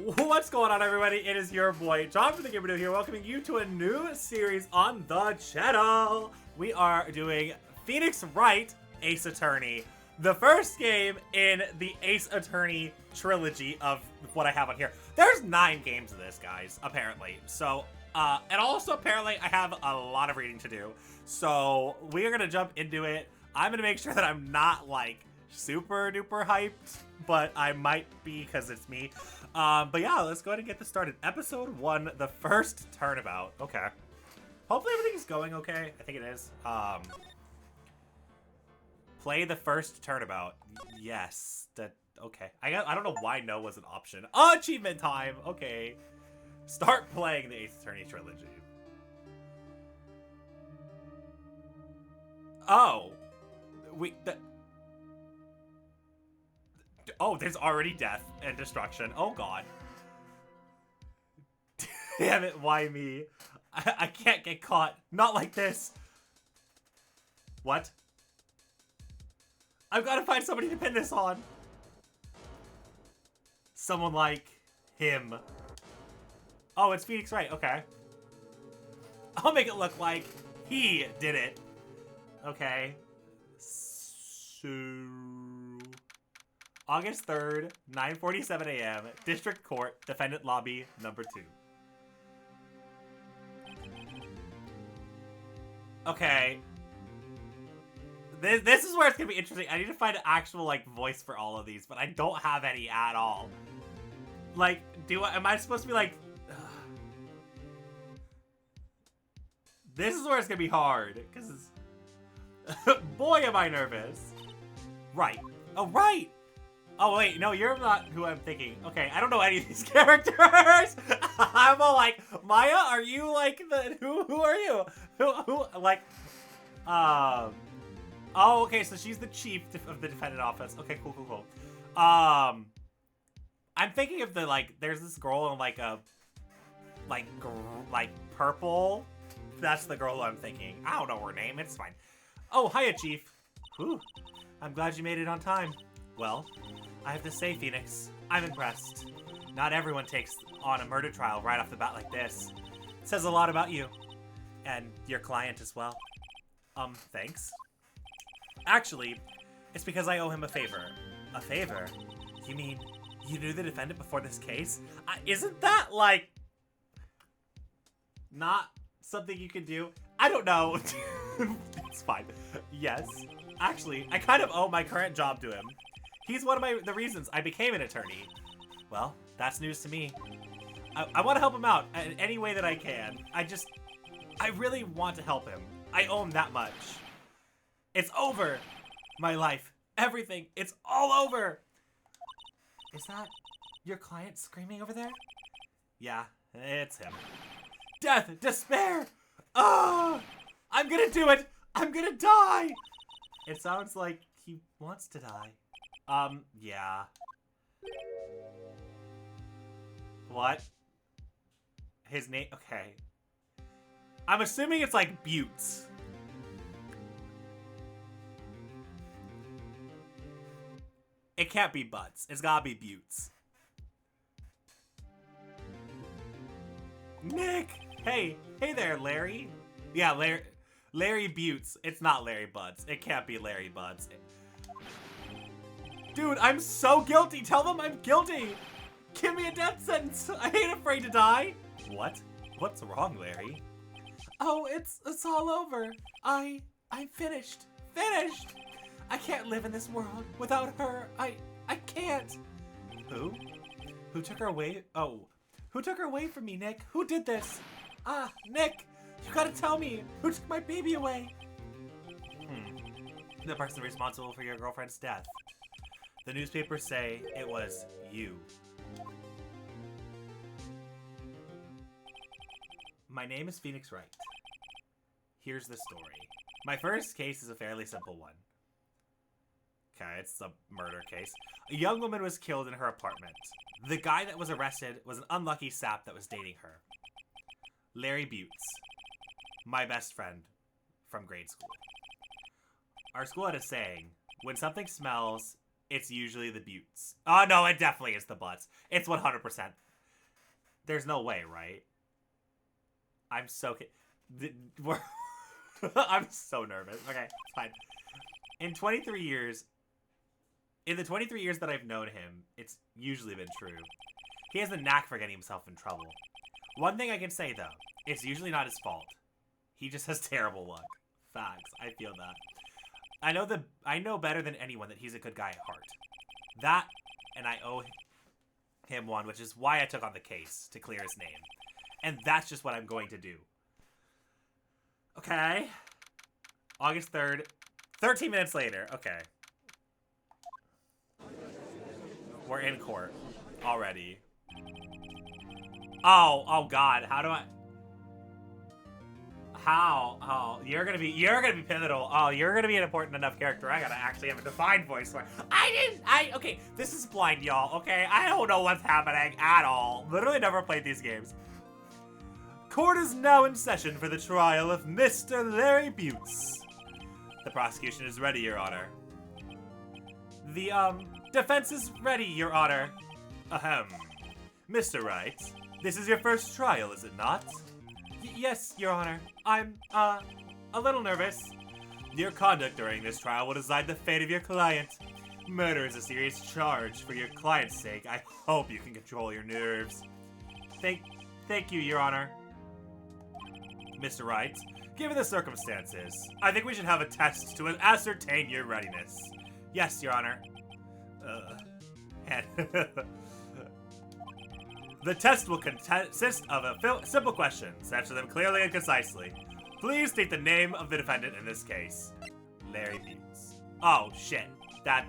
What's going on, everybody? It is your boy John from the GamerDuo here, welcoming you to a new series on the channel. We are doing Pheonix Wright, Ace Attorney, the first game in the Ace Attorney trilogy of what I have on here. There's 9 games of this, guys, apparently. So, and also apparently I have a lot of reading to do. So we are gonna jump into it. I'm gonna make sure that I'm not like super duper hyped, but I might be because it's me. But yeah, let's go ahead and get this started. Episode 1, the first turnabout. Okay. Hopefully everything's going okay. I think it is. Play the first turnabout. Yes. Okay. I don't know why no was an option. Oh, achievement time. Okay. Start playing the Ace Attorney trilogy. Oh. Oh, there's already death and destruction. Oh, God. Damn it, why me? I can't get caught. Not like this. What? I've got to find somebody to pin this on. Someone like him. Oh, it's Pheonix Wright. Okay. I'll make it look like he did it. Okay. So... August 3rd, 9:47 a.m., District Court, Defendant Lobby, number 2. Okay. This is where it's gonna be interesting. I need to find an actual, like, voice for all of these, but I don't have any at all. Like, am I supposed to be like... This is where it's gonna be hard, because boy, am I nervous. Right. Oh, right! Oh, wait, no, you're not who I'm thinking. Okay, I don't know any of these characters. I'm all like, Maya, are you like the, who are you? Who, like, oh, okay, so she's the chief of the defendant office. Okay, cool. I'm thinking of the, like, there's this girl in, like, a, like purple. That's the girl I'm thinking. I don't know her name, it's fine. Oh, hiya, chief. Whew, I'm glad you made it on time. Well, I have to say, Pheonix, I'm impressed. Not everyone takes on a murder trial right off the bat like this. It says a lot about you. And your client as well. Thanks? Actually, it's because I owe him a favor. A favor? You mean, you knew the defendant before this case? Isn't that, like, not something you can do? I don't know. It's fine. Yes. Actually, I kind of owe my current job to him. He's one of the reasons I became an attorney. Well, that's news to me. I want to help him out in any way that I can. I really want to help him. I owe him that much. It's over. My life. Everything. It's all over. Is that your client screaming over there? Yeah, it's him. Death. Despair. Oh, I'm gonna do it. I'm gonna die. It sounds like he wants to die. Yeah. What? His name? Okay. I'm assuming it's like Buttes. It can't be Butts. It's gotta be Buttes. Nick! Hey there, Larry. Yeah, Larry Buttes. It's not Larry Butts. It can't be Larry Butts. Dude, I'm so guilty. Tell them I'm guilty. Give me a death sentence. I ain't afraid to die. What? What's wrong, Larry? Oh, it's all over. I'm finished. Finished. I can't live in this world without her. I can't. Who? Who took her away? Oh, who took her away from me, Nick? Who did this? Nick, you gotta tell me. Who took my baby away? The person responsible for your girlfriend's death. The newspapers say it was you. My name is Pheonix Wright. Here's the story. My first case is a fairly simple one. Okay, it's a murder case. A young woman was killed in her apartment. The guy that was arrested was an unlucky sap that was dating her. Larry Buttes. My best friend from grade school. Our school had a saying, when something smells, it's usually the buttes. Oh, no, it definitely is the butts. It's 100%. There's no way, right? I'm so... I'm so nervous. Okay, fine. In the 23 years that I've known him, it's usually been true. He has the knack for getting himself in trouble. One thing I can say, though, it's usually not his fault. He just has terrible luck. Facts. I feel that. I know better than anyone that he's a good guy at heart. That, and I owe him one, which is why I took on the case, to clear his name. And that's just what I'm going to do. Okay. August 3rd. 13 minutes later. Okay. We're in court already. Oh God. How do I... How? Oh, you're gonna be pivotal. Oh, you're gonna be an important enough character. I gotta actually have a defined voice for it. Okay, this is blind, y'all, okay? I don't know what's happening at all. Literally never played these games. Court is now in session for the trial of Mr. Larry Buttes. The prosecution is ready, Your Honor. The, defense is ready, Your Honor. Ahem. Mr. Wright, this is your first trial, is it not? Yes, Your Honor. I'm, a little nervous. Your conduct during this trial will decide the fate of your client. Murder is a serious charge. For your client's sake, I hope you can control your nerves. Thank you, Your Honor. Mr. Wright, given the circumstances, I think we should have a test to ascertain your readiness. Yes, Your Honor. The test will consist of a simple questions. Answer them clearly and concisely. Please state the name of the defendant in this case. Larry Buttes. Oh, shit. That...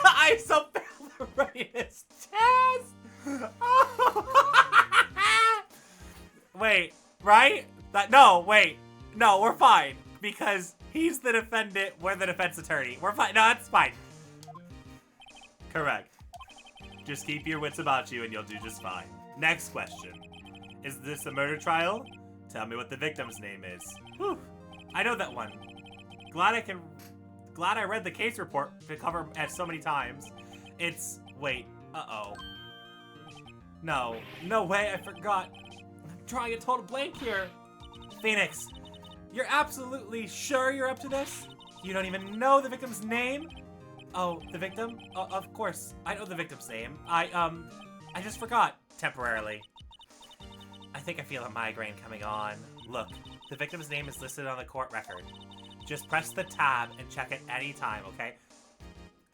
I so failed the readiness test! Wait, right? No, we're fine. Because he's the defendant, we're the defense attorney. We're fine. No, that's fine. Correct. Just keep your wits about you and you'll do just fine. Next question. Is this a murder trial? Tell me what the victim's name is. Whew. I know that one. Glad I read the case report to cover it so many times. It's... Wait. Uh-oh. No. No way, I forgot. I'm drawing a total blank here. Pheonix. You're absolutely sure you're up to this? You don't even know the victim's name? Oh, the victim? Of course, I know the victim's name. I just forgot, temporarily. I think I feel a migraine coming on. Look, the victim's name is listed on the court record. Just press the tab and check it any time, okay?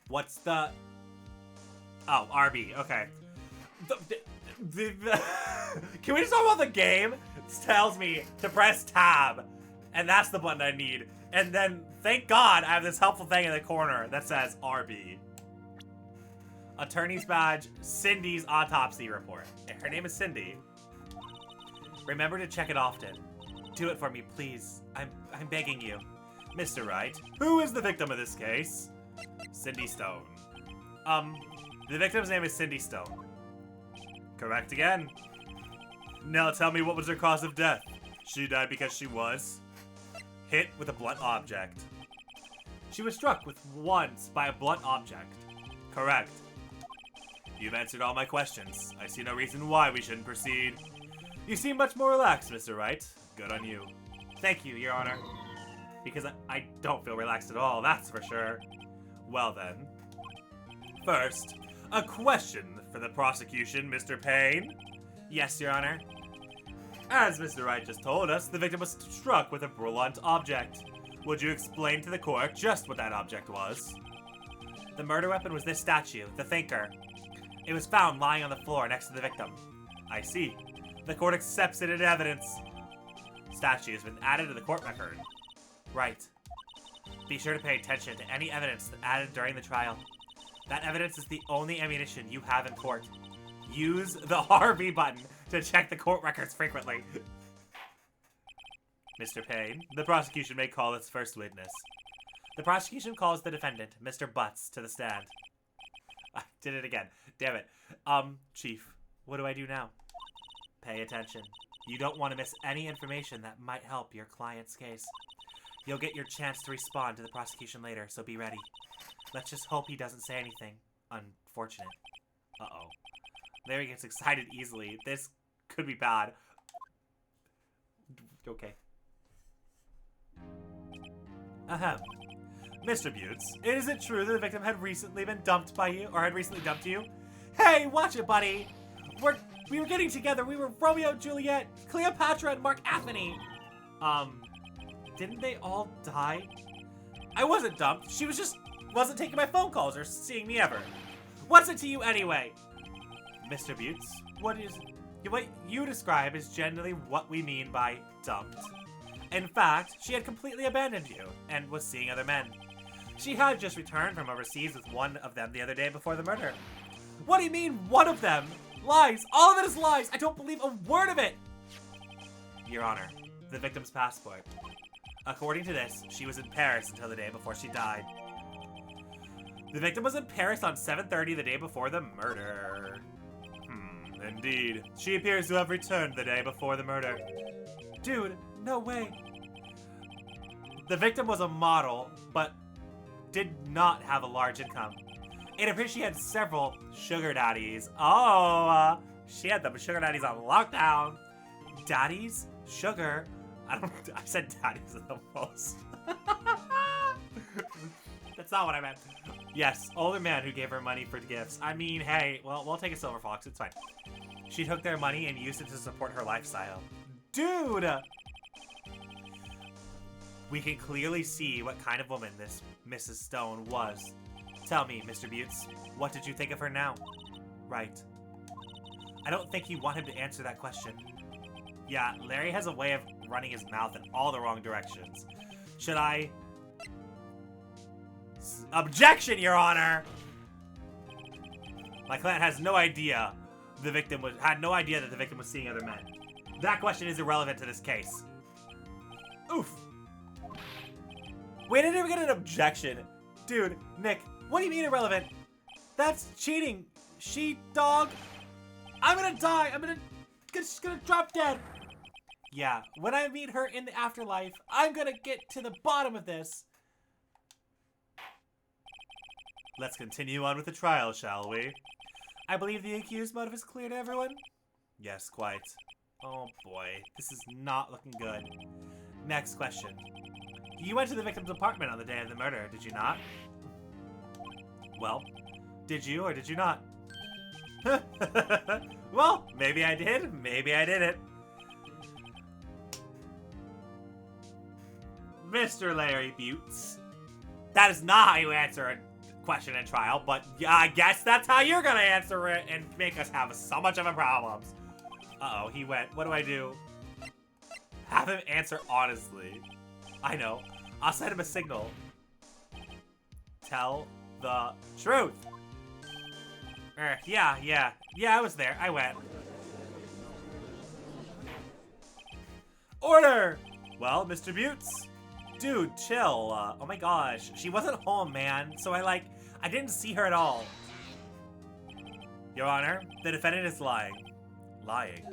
What's the... Oh, RB, okay. Can we just talk about the game? It tells me to press tab. And that's the button I need. And then, thank God, I have this helpful thing in the corner that says RB. Attorney's badge, Cindy's autopsy report. Her name is Cindy. Remember to check it often. Do it for me, please. I'm begging you. Mr. Wright, who is the victim of this case? Cindy Stone. The victim's name is Cindy Stone. Correct again. Now tell me, what was her cause of death? She died because she was... hit with a blunt object. She was struck once by a blunt object. Correct. You've answered all my questions. I see no reason why we shouldn't proceed. You seem much more relaxed, Mr. Wright. Good on you. Thank you, Your Honor. Because I don't feel relaxed at all, that's for sure. Well then. First, a question for the prosecution, Mr. Payne. Yes, Your Honor. As Mr. Wright just told us, the victim was struck with a blunt object. Would you explain to the court just what that object was? The murder weapon was this statue, the Thinker. It was found lying on the floor next to the victim. I see. The court accepts it as evidence. Statue has been added to the court record. Right. Be sure to pay attention to any evidence added during the trial. That evidence is the only ammunition you have in court. Use the RB button to check the court records frequently. Mr. Payne, the prosecution may call its first witness. The prosecution calls the defendant, Mr. Butts, to the stand. I did it again. Damn it. Chief, what do I do now? Pay attention. You don't want to miss any information that might help your client's case. You'll get your chance to respond to the prosecution later, so be ready. Let's just hope he doesn't say anything unfortunate. Uh-oh. Larry gets excited easily. This could be bad. Okay. Ahem. Mr. Butts, is it true that the victim had recently been dumped by you, or had recently dumped you? Hey, watch it, buddy! We were getting together. We were Romeo, Juliet, Cleopatra, and Mark Anthony. Didn't they all die? I wasn't dumped. She wasn't taking my phone calls or seeing me ever. What's it to you anyway? Mr. Butts, what you describe is generally what we mean by dumped. In fact, she had completely abandoned you and was seeing other men. She had just returned from overseas with one of them the other day before the murder. What do you mean, one of them? Lies! All of it is lies! I don't believe a word of it! Your Honor, the victim's passport. According to this, she was in Paris until the day before she died. The victim was in Paris on 7:30 the day before the murder. Indeed. She appears to have returned the day before the murder. Dude, no way. The victim was a model, but did not have a large income. It appears she had several sugar daddies. Oh, she had the sugar daddies on lockdown. Daddies? Sugar? I said daddies the most. That's not what I meant. Yes, older man who gave her money for gifts. I mean, hey, well, we'll take a silver fox. It's fine. She took their money and used it to support her lifestyle. Dude! We can clearly see what kind of woman this Mrs. Stone was. Tell me, Mr. Butts, what did you think of her now? Right. I don't think you want him to answer that question. Yeah, Larry has a way of running his mouth in all the wrong directions. Should I... Objection, Your Honor! My client has no idea had no idea that the victim was seeing other men. That question is irrelevant to this case. Oof. We didn't even get an objection. Dude, Nick, what do you mean irrelevant? That's cheating. Dog. I'm gonna die. Just gonna drop dead. Yeah, when I meet her in the afterlife, I'm gonna get to the bottom of this. Let's continue on with the trial, shall we? I believe the accused motive is clear to everyone? Yes, quite. Oh boy, this is not looking good. Next question. You went to the victim's apartment on the day of the murder, did you not? Well, did you or did you not? Well, maybe I did, maybe I didn't. Mr. Larry Butts. That is not how you answer a question in trial, but I guess that's how you're gonna answer it and make us have so much of a problem. Uh-oh, he went. What do I do? Have him answer honestly. I know. I'll send him a signal. Tell the truth. Yeah, I was there. I went. Order! Well, Mr. Butts? Dude, chill. Oh my gosh. She wasn't home, man. So I didn't see her at all. Your Honor, the defendant is lying. Lying.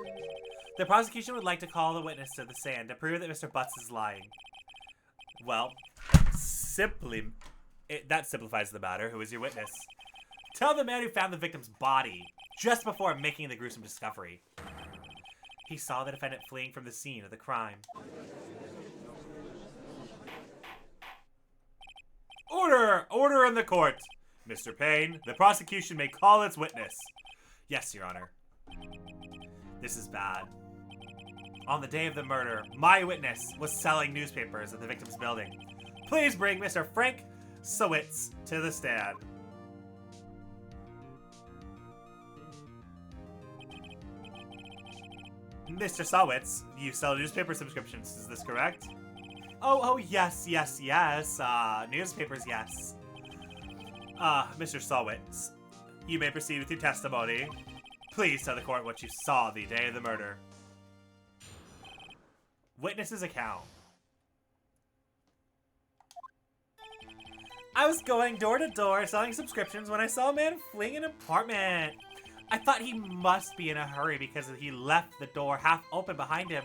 The prosecution would like to call the witness to the stand to prove that Mr. Butts is lying. Well, that simplifies the matter. Who is your witness? Tell the man who found the victim's body just before making the gruesome discovery. He saw the defendant fleeing from the scene of the crime. Order! Order in the court! Mr. Payne, the prosecution may call its witness. Yes, Your Honor. This is bad. On the day of the murder, my witness was selling newspapers at the victim's building. Please bring Mr. Frank Sowitz to the stand. Mr. Sowitz, you sell newspaper subscriptions, is this correct? Oh, yes. Newspapers, yes. Mr. Sowitz, you may proceed with your testimony. Please tell the court what you saw the day of the murder. Witness's account. I was going door to door selling subscriptions when I saw a man fleeing an apartment. I thought he must be in a hurry because he left the door half open behind him.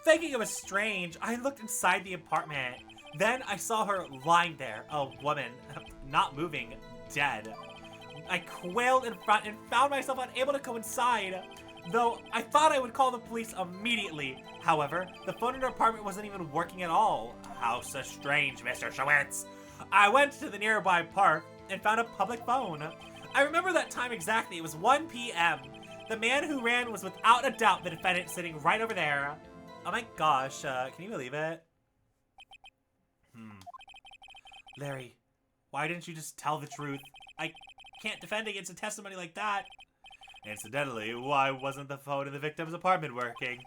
Thinking it was strange, I looked inside the apartment. Then I saw her lying there, a woman, not moving, dead. I quailed in front and found myself unable to go inside, though I thought I would call the police immediately. However, the phone in her apartment wasn't even working at all. How so strange, Mr. Schwitz. I went to the nearby park and found a public phone. I remember that time exactly. It was 1 p.m. The man who ran was without a doubt the defendant sitting right over there. Oh my gosh, can you believe it? Larry, why didn't you just tell the truth? I can't defend against a testimony like that. Incidentally, why wasn't the phone in the victim's apartment working?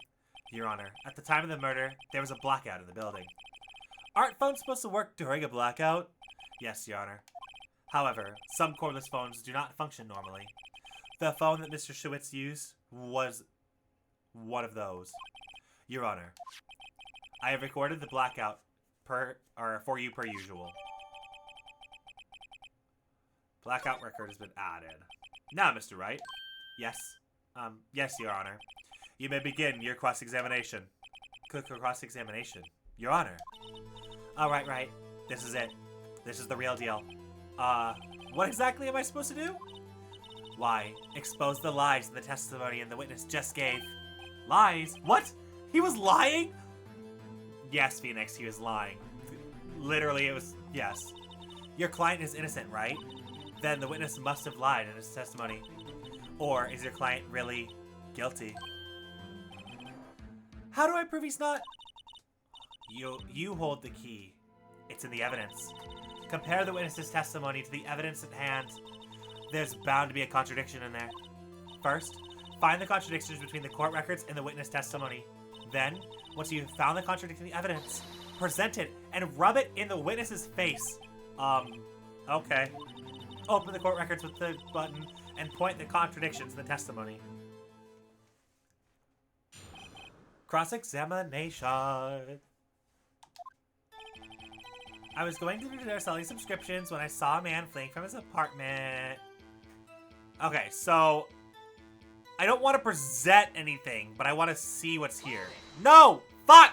Your Honor, at the time of the murder, there was a blackout in the building. Aren't phones supposed to work during a blackout? Yes, Your Honor. However, some cordless phones do not function normally. The phone that Mr. Schwitz used was one of those. Your Honor, I have recorded the blackout for you per usual. Blackout record has been added. Now, Mr. Wright. Yes. Yes, Your Honor. You may begin your cross-examination. Cross-examination? Your Honor. All right, right. This is it. This is the real deal. What exactly am I supposed to do? Why, expose the lies in the testimony and the witness just gave. Lies? What? He was lying? Yes, Pheonix, he was lying. Literally, it was, yes. Your client is innocent, right? Then the witness must have lied in his testimony. Or is your client really guilty? How do I prove he's not? You hold the key. It's in the evidence. Compare the witness's testimony to the evidence at hand. There's bound to be a contradiction in there. First, find the contradictions between the court records and the witness testimony. Then, once you've found the contradicting evidence, present it and rub it in the witness's face. Okay. Open the court records with the button and point the contradictions in the testimony. Cross-examination. I was going to do selling subscriptions when I saw a man fleeing from his apartment. Okay, so I don't want to present anything, but I want to see what's here. No! Fuck!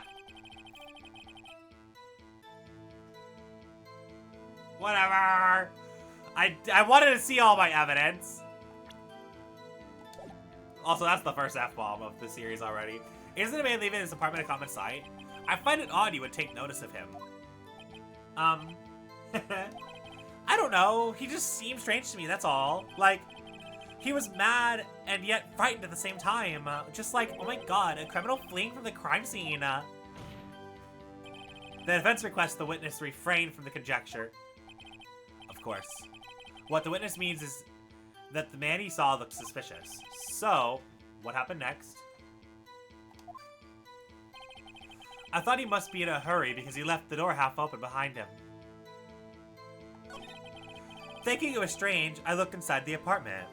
Whatever. I wanted to see all my evidence. Also, that's the first F-bomb of the series already. Isn't a man leaving his apartment a common sight? I find it odd you would take notice of him. I don't know. He just seemed strange to me, that's all. Like, he was mad and yet frightened at the same time. Just like, oh my god, a criminal fleeing from the crime scene. The defense requests the witness refrain from the conjecture. Of course. What the witness means is that the man he saw looked suspicious. So, what happened next? I thought he must be in a hurry because he left the door half open behind him. Thinking it was strange, I looked inside the apartment.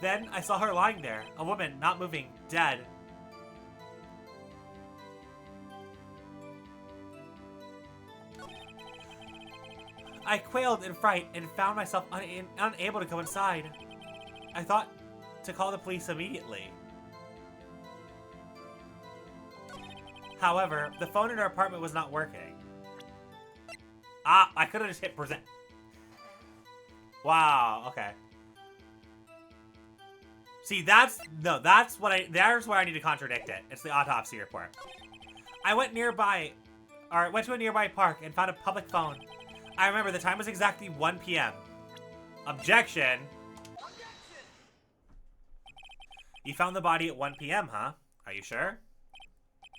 Then I saw her lying there, a woman not moving, dead. I quailed in fright and found myself unable to go inside. I thought to call the police immediately. However, the phone in her apartment was not working. I could have just hit present. Wow, okay. See, there's where I need to contradict it. It's the autopsy report. I went to a nearby park and found a public phone. I remember the time was exactly 1 p.m. Objection! You found the body at 1 p.m., huh? Are you sure?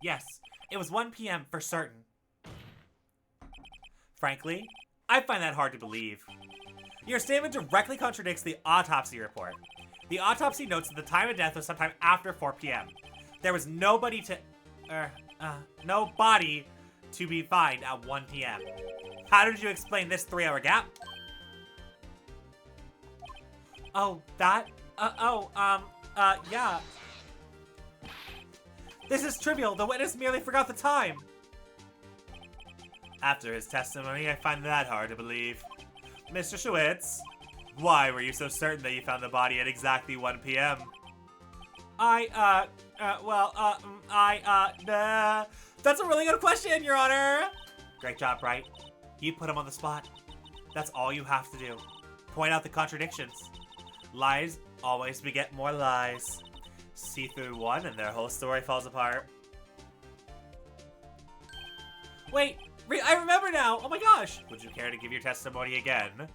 Yes, it was 1 p.m. for certain. Frankly, I find that hard to believe. Your statement directly contradicts the autopsy report. The autopsy notes that the time of death was sometime after 4 p.m. There was no body to be found at 1 p.m. How did you explain this 3-hour gap? Oh, that? Yeah. This is trivial. The witness merely forgot the time. After his testimony, I find that hard to believe. Mr. Schwitz, why were you so certain that you found the body at exactly 1 p.m.? That's a really good question, Your Honor. Great job, Wright. You put him on the spot. That's all you have to do. Point out the contradictions. Lies always beget more lies. See through one and their whole story falls apart. Wait, I remember now. Oh my gosh. Would you care to give your testimony again?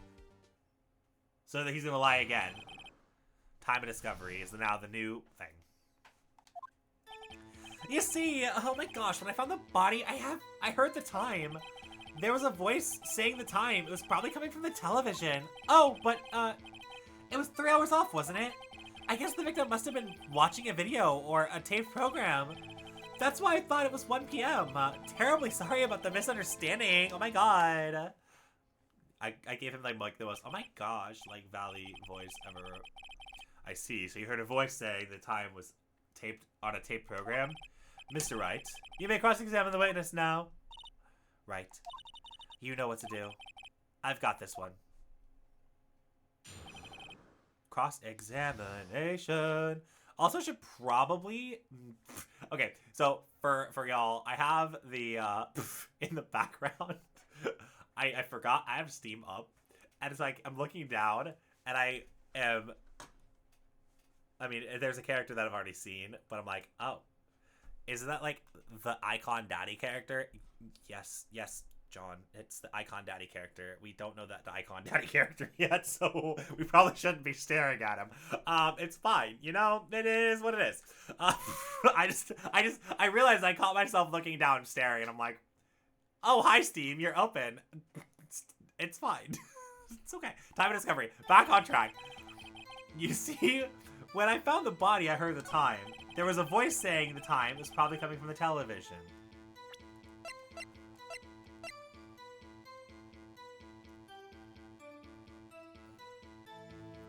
So that he's gonna lie again. Time of discovery is now the new thing. You see, oh my gosh, when I found the body, I heard the time. There was a voice saying the time. It was probably coming from the television. Oh, but, it was 3 hours off, wasn't it? I guess the victim must have been watching a video or a taped program. That's why I thought it was 1 p.m. Terribly sorry about the misunderstanding. Oh my god. I gave him like the most, oh my gosh, like Valley voice ever. I see, so you heard a voice saying the time was taped on a taped program? Mr. Wright, you may cross-examine the witness now. Right. You know what to do. I've got this one. Cross-examination. Also should probably... Okay, so for y'all, I have the, in the background, I forgot I have Steam up, and it's like, I'm looking down, and I mean, there's a character that I've already seen, but I'm like, oh, isn't that like the Icon Daddy character? Yes, John, it's the Icon Daddy character. We don't know that the Icon Daddy character yet, so we probably shouldn't be staring at him. It's fine, you know, it is what it is. I realized I caught myself looking down and staring, and I'm like, oh, hi Steam, you're open. It's fine. It's okay. Time of discovery. Back on track. You see, when I found the body, I heard the time. There was a voice saying the time was probably coming from the television.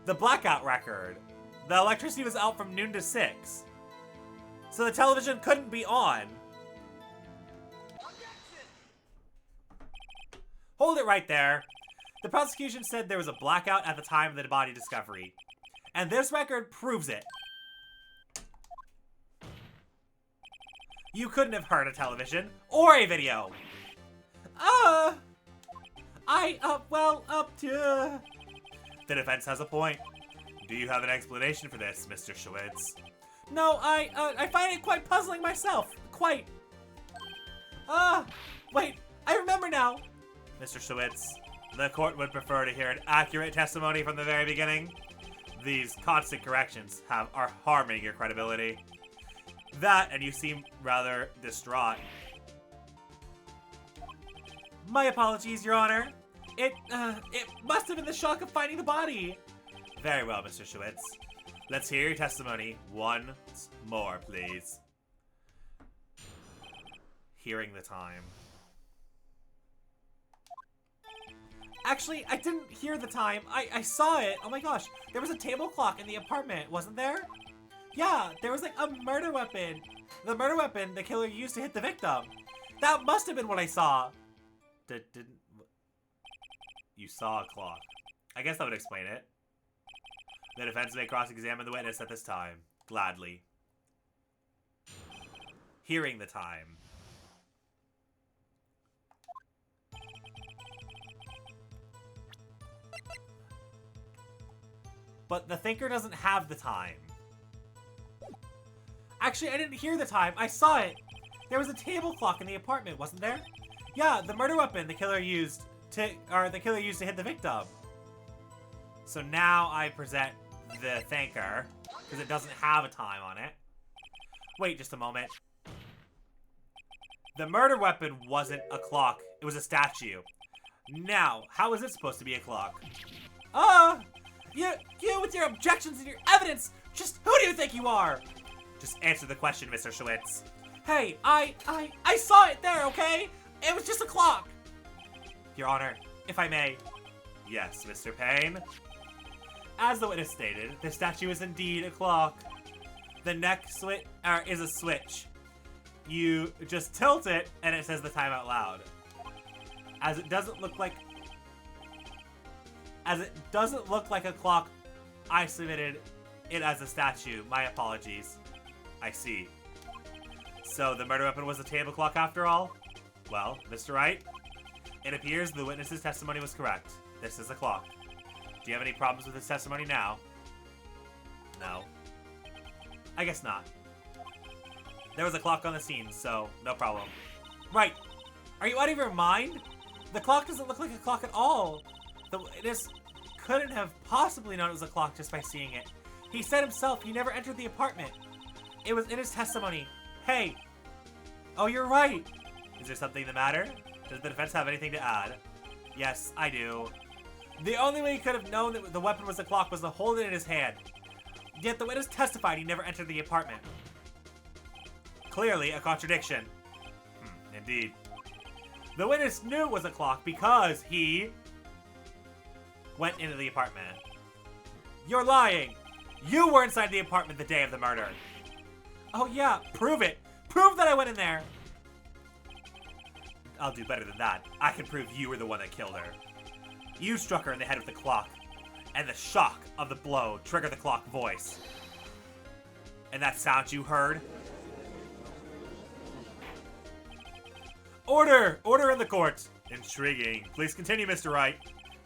The blackout record. The electricity was out from noon to 6. So the television couldn't be on. Hold it right there. The prosecution said there was a blackout at the time of the body discovery. And this record proves it. You couldn't have heard a television or a video. The defense has a point. Do you have an explanation for this, Mr. Schwitz? No, I find it quite puzzling myself. Quite. Wait, I remember now. Mr. Schwitz, the court would prefer to hear an accurate testimony from the very beginning. These constant corrections are harming your credibility. That, and you seem rather distraught. My apologies, Your Honor. It must have been the shock of finding the body. Very well, Mr. Schwitz. Let's hear your testimony once more, please. Hearing the time. Actually, I didn't hear the time. I saw it. Oh my gosh. There was a table clock in the apartment, wasn't there? Yeah, there was like a murder weapon. The murder weapon the killer used to hit the victim. That must have been what I saw. Didn't... You saw a clock. I guess that would explain it. The defense may cross-examine the witness at this time. Gladly. Hearing the time. But the thinker doesn't have the time. Actually, I didn't hear the time. I saw it. There was a table clock in the apartment, wasn't there? Yeah, the murder weapon the killer used to hit the victim. So now I present the thinker, because it doesn't have a time on it. Wait just a moment. The murder weapon wasn't a clock. It was a statue. Now, how is it supposed to be a clock? You with your objections and your evidence! Just who do you think you are? Just answer the question, Mr. Schwitz. Hey, I saw it there, okay? It was just a clock. Your Honor, if I may. Yes, Mr. Payne. As the witness stated, the statue is indeed a clock. The neck switch is a switch. You just tilt it, and it says the time out loud. As it doesn't look like a clock, I submitted it as a statue. My apologies. I see. So the murder weapon was the table clock after all? Well, Mr. Wright, it appears the witness's testimony was correct. This is the clock. Do you have any problems with his testimony now? No. I guess not. There was a clock on the scene, so no problem. Right. Are you out of your mind? The clock doesn't look like a clock at all. The witness couldn't have possibly known it was a clock just by seeing it. He said himself he never entered the apartment. It was in his testimony. Hey. Oh, you're right. Is there something the matter? Does the defense have anything to add? Yes, I do. The only way he could have known that the weapon was a clock was to hold it in his hand. Yet the witness testified he never entered the apartment. Clearly a contradiction. Indeed. The witness knew it was a clock because he went into the apartment. You're lying. You were inside the apartment the day of the murder. Oh yeah, prove it. Prove that I went in there. I'll do better than that. I can prove you were the one that killed her. You struck her in the head with the clock, and the shock of the blow triggered the clock voice. And that sound you heard? Order! Order in the court! Intriguing. Please continue, Mr. Wright.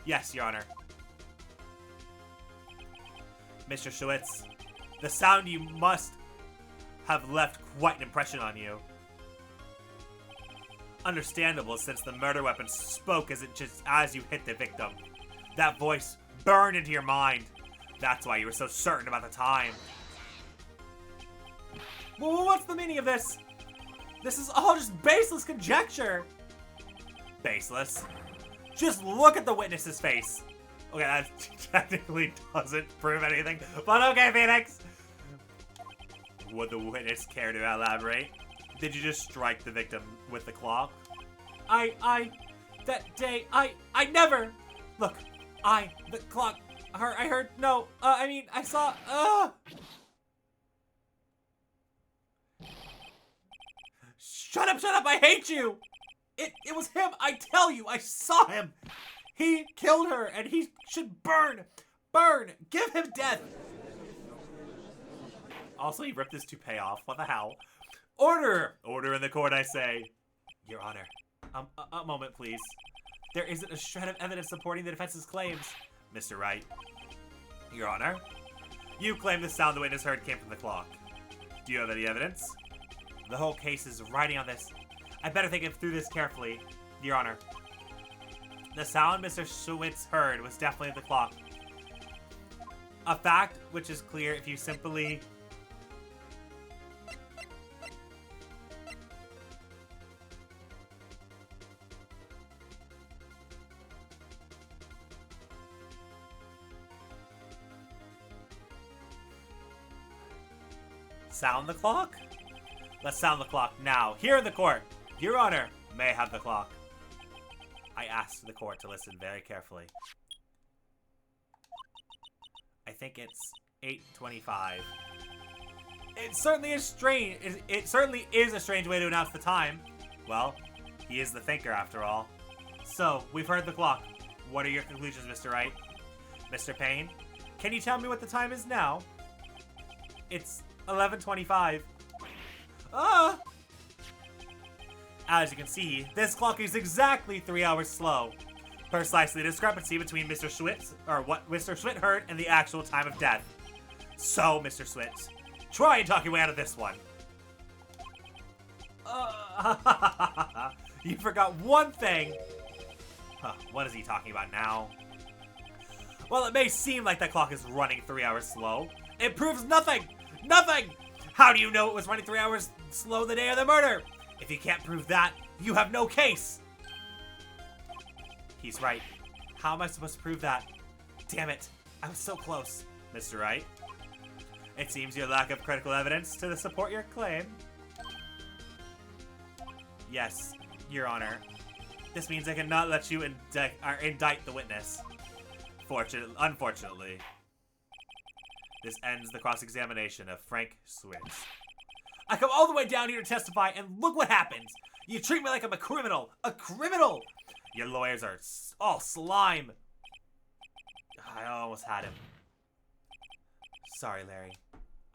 Yes, Your Honor. Mr. Schwitz, the sound you must have left quite an impression on you. Understandable, since the murder weapon spoke as you hit the victim. That voice burned into your mind. That's why you were so certain about the time. Well, what's the meaning of this? This is all just baseless conjecture. Baseless? Just look at the witness's face. Okay, that technically doesn't prove anything, but okay, Pheonix. Would the witness care to elaborate? Did you just strike the victim with the clock? That day, I never. Look, the clock, I heard, no, I saw, Shut up, I hate you! It was him, I tell you, I saw him! He killed her, and he should burn! Burn! Give him death! Also, he ripped his toupee off, what the hell? Order! Order in the court, I say. Your Honor. A moment, please. There isn't a shred of evidence supporting the defense's claims. Mr. Wright. Your Honor. You claim the sound the witness heard came from the clock. Do you have any evidence? The whole case is riding on this. I better think through this carefully, Your Honor. The sound Mr. Schwitz heard was definitely the clock. A fact which is clear if you simply... Sound the clock? Let's sound the clock now, here in the court. Your Honor may have the clock. I asked the court to listen very carefully. I think it's 8:25. It certainly is strange. It certainly is a strange way to announce the time. Well, he is the thinker after all. So, we've heard the clock. What are your conclusions, Mr. Wright? Mr. Payne, can you tell me what the time is now? It's 11:25. Ah! As you can see, this clock is exactly 3 hours slow. Precisely the discrepancy between Mr. Schwitz, or what Mr. Schwitz heard, and the actual time of death. So, Mr. Schwitz, try and talk your way out of this one. You forgot one thing. Huh, what is he talking about now? Well, it may seem like that clock is running 3 hours slow. It proves nothing! Nothing! How do you know it was running 3 hours slow the day of the murder? If you can't prove that, you have no case! He's right. How am I supposed to prove that? Damn it, I was so close. Mr. Wright, it seems your lack of critical evidence to support your claim. Yes, Your Honor. This means I cannot let you indict the witness. Unfortunately. This ends the cross-examination of Frank Schwitz. I come all the way down here to testify, and look what happens! You treat me like I'm a criminal! A criminal! Your lawyers are all slime! I almost had him. Sorry, Larry.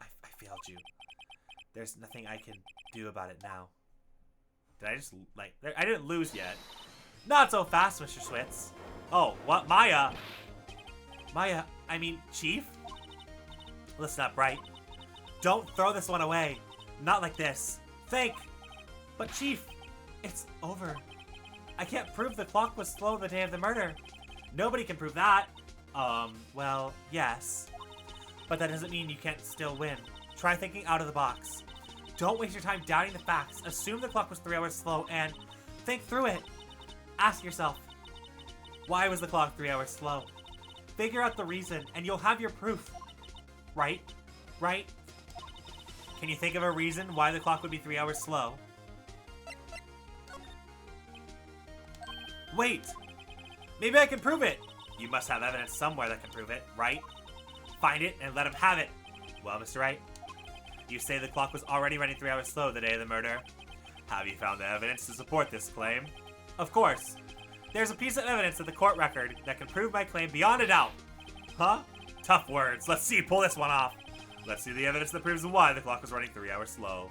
I failed you. There's nothing I can do about it now. Did I just, like, I didn't lose yet. Not so fast, Mr. Switz. Oh, what? Maya? Maya, I mean, Chief? Listen up, Wright. Don't throw this one away. Not like this. Think. But Chief, it's over. I can't prove the clock was slow the day of the murder. Nobody can prove that. Well, yes. But that doesn't mean you can't still win. Try thinking out of the box. Don't waste your time doubting the facts. Assume the clock was 3 hours slow and think through it. Ask yourself, why was the clock 3 hours slow? Figure out the reason and you'll have your proof. Right? Right? Can you think of a reason why the clock would be 3 hours slow? Wait! Maybe I can prove it! You must have evidence somewhere that can prove it, right? Find it and let him have it. Well, Mr. Wright, you say the clock was already running 3 hours slow the day of the murder. Have you found the evidence to support this claim? Of course. There's a piece of evidence in the court record that can prove my claim beyond a doubt. Huh? Tough words. Let's see, pull this one off. Let's see the evidence that proves why the clock was running 3 hours slow.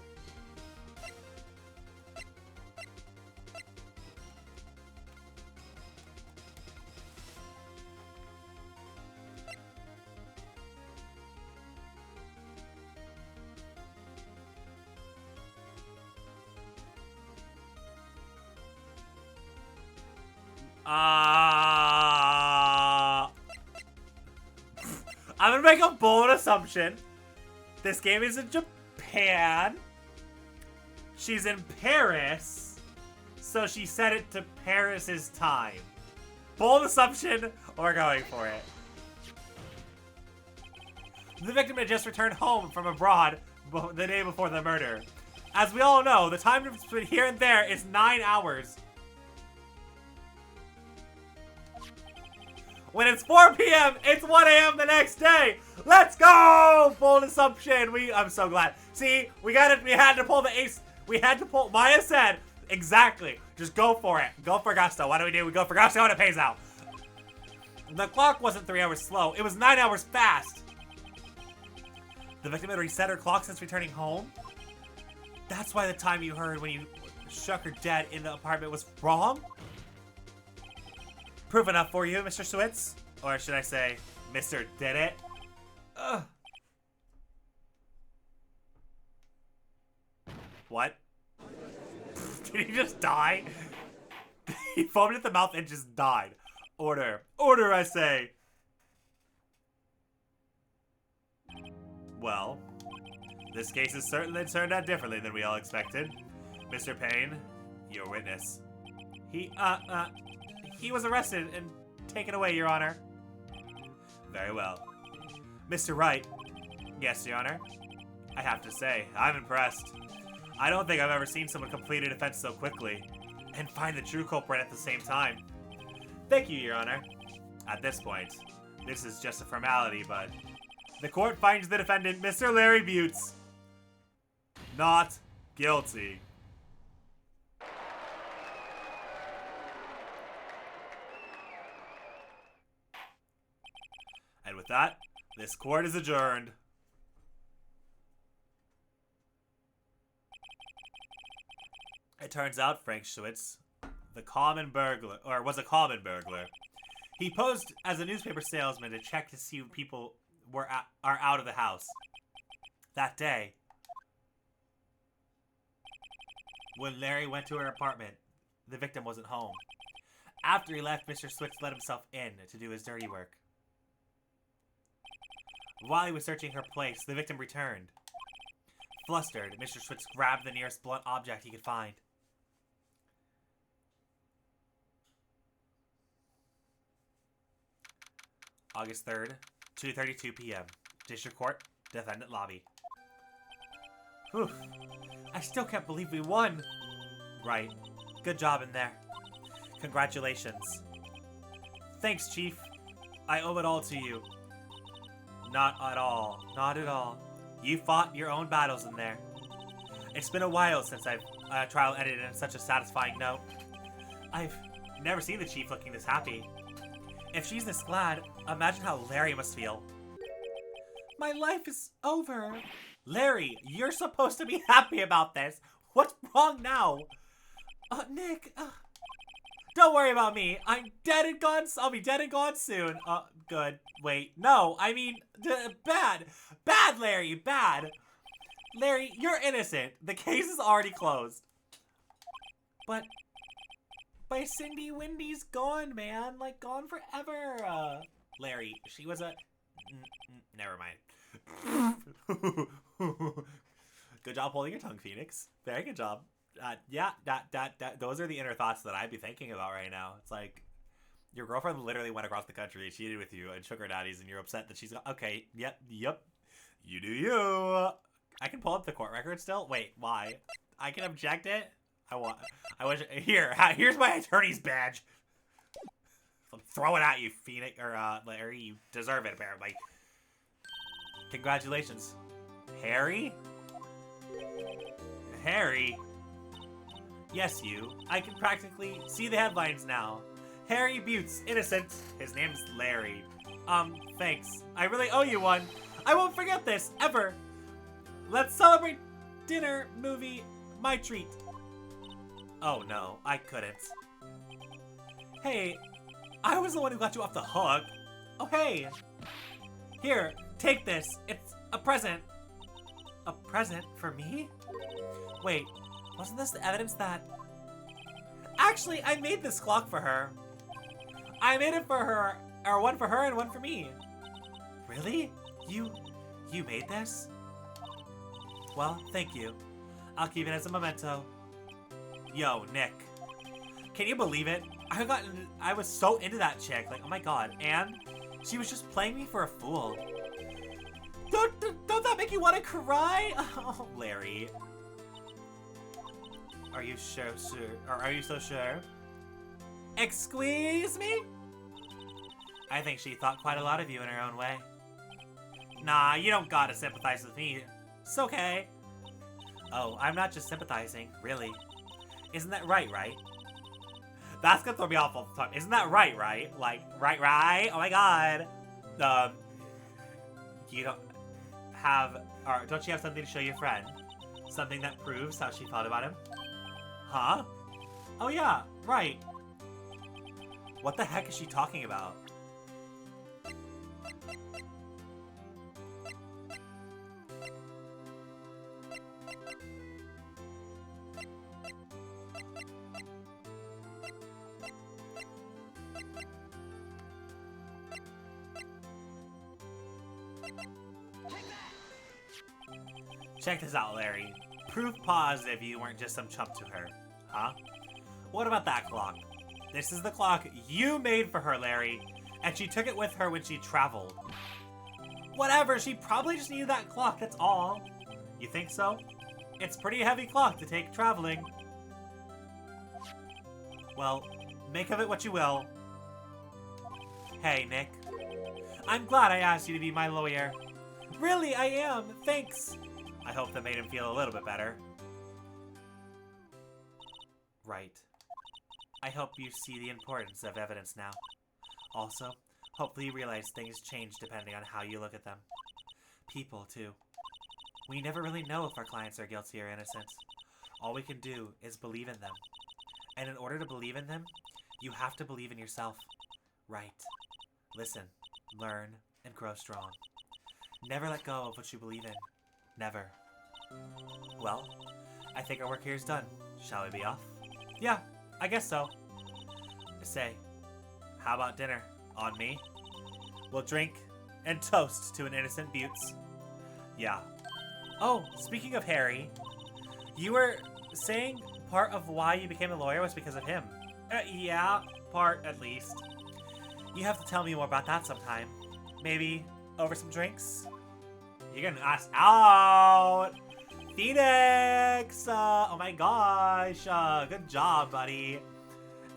I'm gonna make a bold assumption. This game is in Japan. She's in Paris. So she set it to Paris's time. Bold assumption, we're going for it. The victim had just returned home from abroad the day before the murder. As we all know, the time difference between here and there is 9 hours. When it's 4 p.m., it's 1 a.m. the next day. Let's go! Bold assumption. I'm so glad. See, we had to pull the ace. We had to pull. Maya said, exactly. Just go for it. Go for gusto. What do? We go for gusto and it pays out. The clock wasn't 3 hours slow. It was 9 hours fast. The victim had reset her clock since returning home. That's why the time you heard when you struck her dead in the apartment was wrong? Proof enough for you, Mr. Switz? Or should I say, Mr. Did It? Ugh. What? Did he just die? He foamed at the mouth and just died. Order. Order, I say! Well, this case has certainly turned out differently than we all expected. Mr. Payne, your witness. He was arrested and taken away, Your Honor. Very well. Mr. Wright. Yes, Your Honor. I have to say, I'm impressed. I don't think I've ever seen someone complete a defense so quickly and find the true culprit at the same time. Thank you, Your Honor. At this point, this is just a formality, but the court finds the defendant, Mr. Larry Buttes, not guilty. And with that, this court is adjourned. It turns out Frank Schwitz, was a common burglar. He posed as a newspaper salesman to check to see if people are out of the house. That day, when Larry went to her apartment, the victim wasn't home. After he left, Mr. Switz let himself in to do his dirty work. While he was searching her place, the victim returned. Flustered, Mr. Switz grabbed the nearest blunt object he could find. August 3rd, 2:32 p.m. District Court, Defendant Lobby. Whew. I still can't believe we won. Right. Good job in there. Congratulations. Thanks, Chief. I owe it all to you. Not at all. Not at all. You fought your own battles in there. It's been a while since I've trial edited in such a satisfying note. I've never seen the Chief looking this happy. If she's this glad, imagine how Larry must feel. My life is over. Larry, you're supposed to be happy about this. What's wrong now? Nick, don't worry about me. I'm dead and gone. I'll be dead and gone soon. Good. Wait, no, I mean, bad. Bad, Larry, bad. Larry, you're innocent. The case is already closed. But Cindy Windy's gone, man. Like, gone forever. Larry, she was a... Never mind. Good job holding your tongue, Pheonix. Very good job. Yeah, those are the inner thoughts that I'd be thinking about right now. It's like, your girlfriend literally went across the country, cheated with you, and shook her daddies, and you're upset that she's... Okay, yep. You do you. I can pull up the court record still? Wait, why? I can object it? I wish... Here's my attorney's badge. I'll throw it at you, Pheonix, or, Larry. You deserve it, apparently. Congratulations. Harry? Harry? Yes, you. I can practically see the headlines now. Harry Buttes, innocent. His name's Larry. Thanks. I really owe you one. I won't forget this, ever. Let's celebrate dinner, movie, my treat. Oh no, I couldn't. Hey, I was the one who got you off the hook. Oh hey. Here, take this. It's a present. A present for me? Wait, wasn't this the evidence that... Actually, I made this clock for her. I made it for her, or one for her and one for me. Really? You made this? Well, thank you. I'll keep it as a memento. Yo, Nick. Can you believe it? I was so into that chick. Like, oh my god. And she was just playing me for a fool. Don't that make you want to cry? Oh, Larry. Are you sure? Or are you so sure? Excuse me? I think she thought quite a lot of you in her own way. Nah, you don't gotta sympathize with me. It's okay. Oh, I'm not just sympathizing, really. Isn't that right? That's gonna throw me off all the time. Isn't that right? Like, right? Oh my god. You don't have, or don't you have something to show your friend? Something that proves how she thought about him? Huh? Oh yeah, right. What the heck is she talking about? Check this out, Larry. Proof positive you weren't just some chump to her. Huh? What about that clock? This is the clock you made for her, Larry. And she took it with her when she traveled. Whatever, she probably just needed that clock, that's all. You think so? It's a pretty heavy clock to take traveling. Well, make of it what you will. Hey, Nick. I'm glad I asked you to be my lawyer. Really, I am. Thanks. I hope that made him feel a little bit better. Right. I hope you see the importance of evidence now. Also, hopefully you realize things change depending on how you look at them. People, too. We never really know if our clients are guilty or innocent. All we can do is believe in them. And in order to believe in them, you have to believe in yourself. Right. Listen, learn, and grow strong. Never let go of what you believe in. Never. Well, I think our work here is done. Shall we be off? Yeah, I guess so. Say, how about dinner? On me? We'll drink and toast to an innocent Buttes. Yeah. Oh, speaking of Harry, you were saying part of why you became a lawyer was because of him. Yeah, part at least. You have to tell me more about that sometime. Maybe over some drinks? You're getting asked out! Pheonix! Oh my gosh, good job, buddy.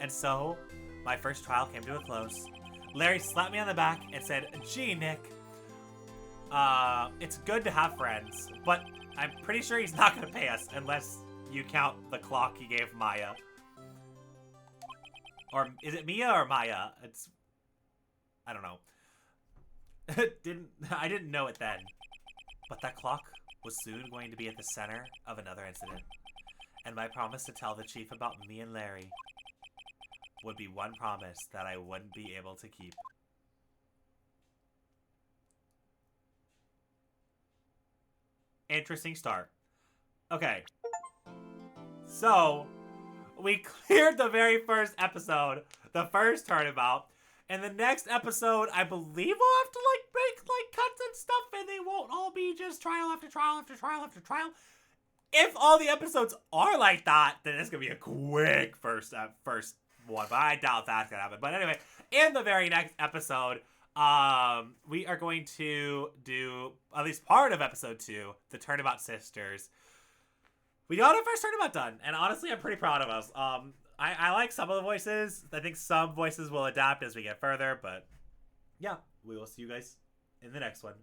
And so, my first trial came to a close. Larry slapped me on the back and said, "Gee, Nick, it's good to have friends, but I'm pretty sure he's not going to pay us unless you count the clock he gave Maya." Or, is it Mia or Maya? It's... I don't know. I didn't know it then. But that clock was soon going to be at the center of another incident, and my promise to tell the chief about me and Larry would be one promise that I wouldn't be able to keep. Interesting start. Okay. So, we cleared the very first episode, the first turnabout. And the next episode, I believe we'll have to, like, make, like, cuts and stuff, and they won't all be just trial after trial after trial after trial. If all the episodes are like that, then it's gonna be a quick first one, but I doubt that's gonna happen. But anyway, in the very next episode, we are going to do at least part of episode 2, the Turnabout Sisters. We got our first turnabout done, and honestly, I'm pretty proud of us. I like some of the voices. I think some voices will adapt as we get further, but yeah, we will see you guys in the next one.